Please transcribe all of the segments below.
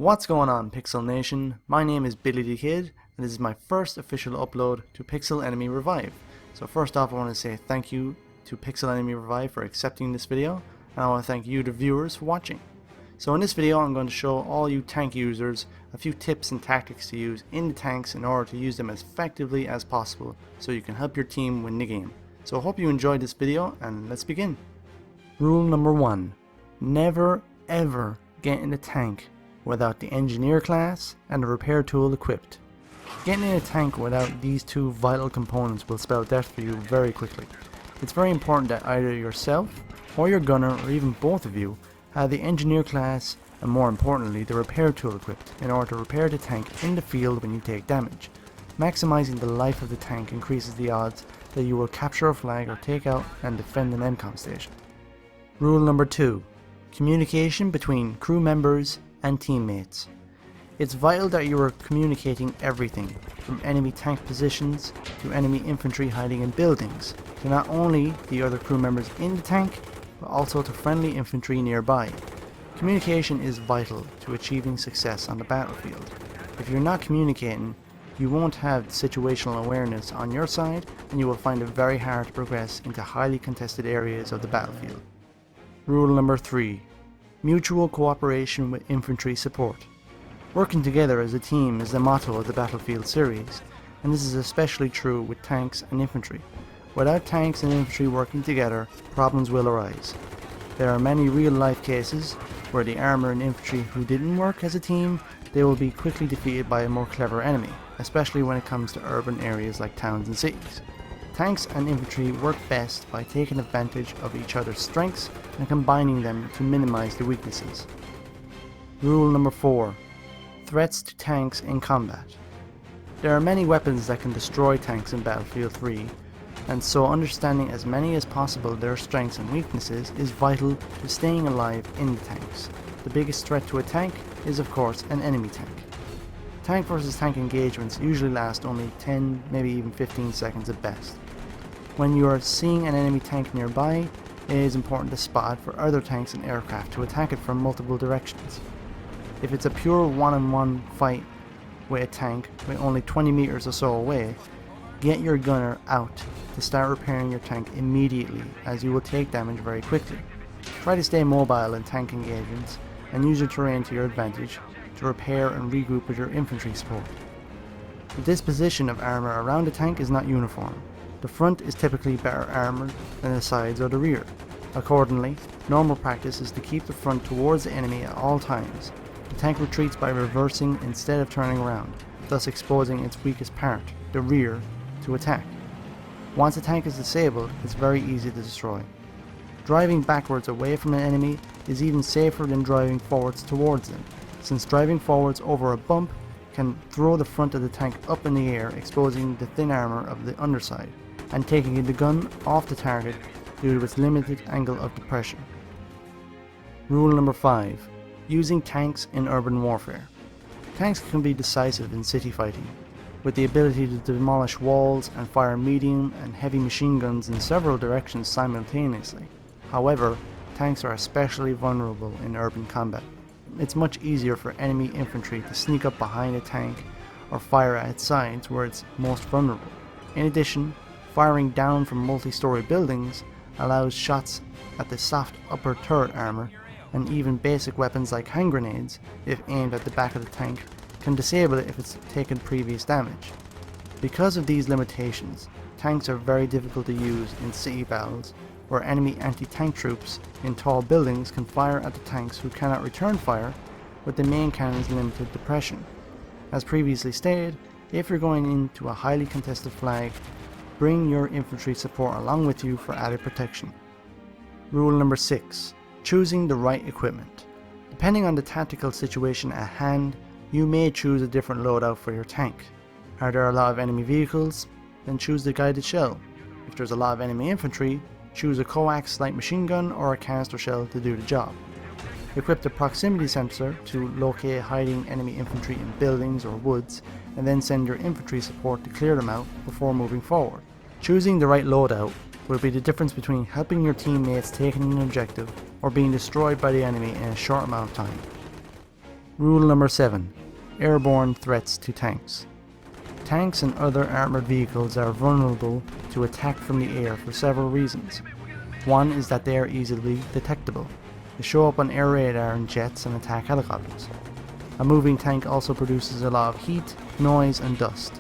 What's going on, Pixel Nation? My name is BillyTheKid, and this is my first official upload to Pixel Enemy Revive. So first off, I want to say thank you to Pixel Enemy Revive for accepting this video, and I want to thank you, the viewers, for watching. So in this video, I'm going to show all you tank users a few tips and tactics to use in the tanks in order to use them as effectively as possible, so you can help your team win the game. So I hope you enjoyed this video, and let's begin. Rule number 1. Never ever get in a tank without the engineer class and the repair tool equipped. Getting in a tank without these two vital components will spell death for you very quickly. It's very important that either yourself or your gunner, or even both of you, have the engineer class and, more importantly, the repair tool equipped in order to repair the tank in the field when you take damage. Maximizing the life of the tank increases the odds that you will capture a flag or take out and defend an MCOM station. Rule number 2. Communication between crew members and teammates. It's vital that you are communicating everything, from enemy tank positions to enemy infantry hiding in buildings, to not only the other crew members in the tank, but also to friendly infantry nearby. Communication is vital to achieving success on the battlefield. If you're not communicating, you won't have situational awareness on your side, and you will find it very hard to progress into highly contested areas of the battlefield. Rule number 3. Mutual cooperation with infantry support. Working together as a team is the motto of the Battlefield series, and this is especially true with tanks and infantry. Without tanks and infantry working together, problems will arise. There are many real-life cases where the armour and infantry who didn't work as a team, they will be quickly defeated by a more clever enemy, especially when it comes to urban areas like towns and cities. Tanks and infantry work best by taking advantage of each other's strengths and combining them to minimize the weaknesses. Rule number 4. Threats to tanks in combat. There are many weapons that can destroy tanks in Battlefield 3, and so understanding as many as possible their strengths and weaknesses is vital to staying alive in the tanks. The biggest threat to a tank is, of course, an enemy tank. Tank versus tank engagements usually last only 10, maybe even 15 seconds at best. When you are seeing an enemy tank nearby, it is important to spot for other tanks and aircraft to attack it from multiple directions. If it's a pure one-on-one fight with a tank with only 20 meters or so away, get your gunner out to start repairing your tank immediately, as you will take damage very quickly. Try to stay mobile in tank engagements and use your terrain to your advantage to repair and regroup with your infantry support. The disposition of armour around the tank is not uniform. The front is typically better armoured than the sides or the rear. Accordingly, normal practice is to keep the front towards the enemy at all times. The tank retreats by reversing instead of turning around, thus exposing its weakest part, the rear, to attack. Once a tank is disabled, it's very easy to destroy. Driving backwards away from an enemy is even safer than driving forwards towards them, since driving forwards over a bump can throw the front of the tank up in the air, exposing the thin armour of the underside, and taking the gun off the target due to its limited angle of depression. Rule number 5. Using tanks in urban warfare. Tanks can be decisive in city fighting, with the ability to demolish walls and fire medium and heavy machine guns in several directions simultaneously. However, tanks are especially vulnerable in urban combat. It's much easier for enemy infantry to sneak up behind a tank or fire at its sides where it's most vulnerable. In addition, firing down from multi-story buildings allows shots at the soft upper turret armour, and even basic weapons like hand grenades, if aimed at the back of the tank, can disable it if it's taken previous damage. Because of these limitations, tanks are very difficult to use in city battles, where enemy anti-tank troops in tall buildings can fire at the tanks who cannot return fire with the main cannon's limited depression. As previously stated, if you're going into a highly contested flag, bring your infantry support along with you for added protection. Rule number 6. Choosing the right equipment. Depending on the tactical situation at hand, you may choose a different loadout for your tank. Are there a lot of enemy vehicles? Then choose the guided shell. If there's a lot of enemy infantry, choose a coax light machine gun or a canister shell to do the job. Equip the proximity sensor to locate hiding enemy infantry in buildings or woods, and then send your infantry support to clear them out before moving forward. Choosing the right loadout will be the difference between helping your teammates take an objective or being destroyed by the enemy in a short amount of time. Rule number 7. Airborne threats to tanks. Tanks and other armoured vehicles are vulnerable to attack from the air for several reasons. One is that they are easily detectable. They show up on air radar and jets and attack helicopters. A moving tank also produces a lot of heat, noise and dust.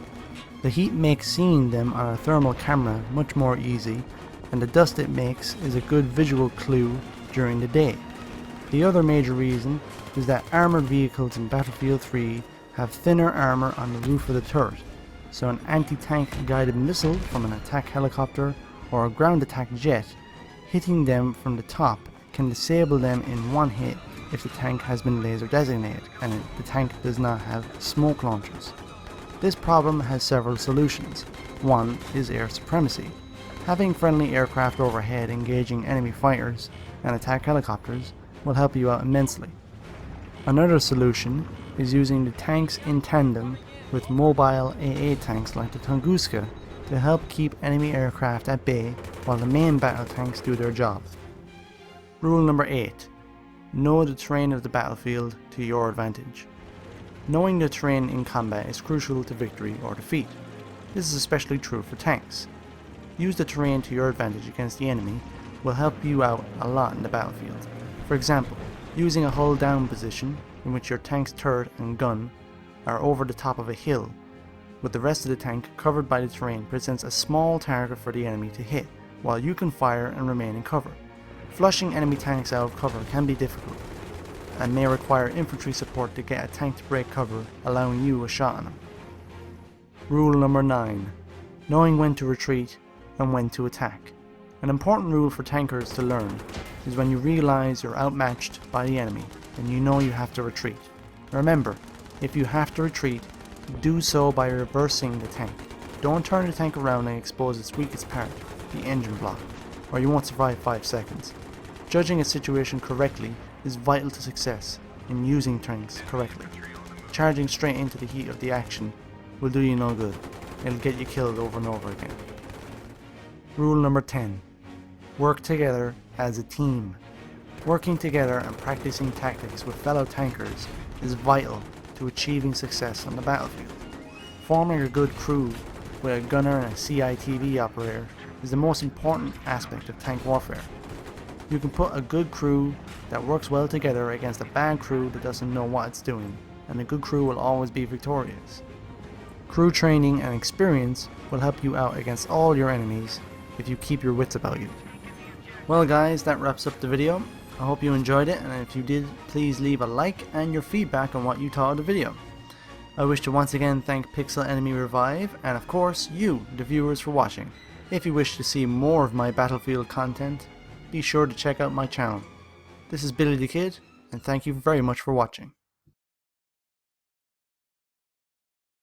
The heat makes seeing them on a thermal camera much more easy, and the dust it makes is a good visual clue during the day. The other major reason is that armoured vehicles in Battlefield 3 have thinner armour on the roof of the turret, so an anti-tank guided missile from an attack helicopter or a ground attack jet hitting them from the top can disable them in one hit if the tank has been laser designated and the tank does not have smoke launchers. This problem has several solutions. One is air supremacy. Having friendly aircraft overhead engaging enemy fighters and attack helicopters will help you out immensely. Another solution is using the tanks in tandem with mobile AA tanks like the Tunguska to help keep enemy aircraft at bay while the main battle tanks do their job. Rule number 8. Know the terrain of the battlefield to your advantage. Knowing the terrain in combat is crucial to victory or defeat. This is especially true for tanks. Use the terrain to your advantage against the enemy will help you out a lot in the battlefield. For example, using a hull down position in which your tank's turret and gun are over the top of a hill, with the rest of the tank covered by the terrain, presents a small target for the enemy to hit, while you can fire and remain in cover. Flushing enemy tanks out of cover can be difficult, and may require infantry support to get a tank to break cover, allowing you a shot on them. Rule number 9. Knowing when to retreat and when to attack. An important rule for tankers to learn is when you realize you're outmatched by the enemy, then you know you have to retreat. Remember, if you have to retreat, do so by reversing the tank. Don't turn the tank around and expose its weakest part, the engine block, or you won't survive 5 seconds. Judging a situation correctly is vital to success in using tanks correctly. Charging straight into the heat of the action will do you no good. It'll get you killed over and over again. Rule number 10. Work together as a team. Working together and practicing tactics with fellow tankers is vital to achieving success on the battlefield. Forming a good crew with a gunner and a CITV operator is the most important aspect of tank warfare. You can put a good crew that works well together against a bad crew that doesn't know what it's doing, and a good crew will always be victorious. Crew training and experience will help you out against all your enemies if you keep your wits about you. Well guys, that wraps up the video. I hope you enjoyed it, and if you did, please leave a like and your feedback on what you thought of the video. I wish to once again thank Pixel Enemy Revive, and of course you, the viewers, for watching. If you wish to see more of my Battlefield content, be sure to check out my channel. This is BillyTheKid, and thank you very much for watching.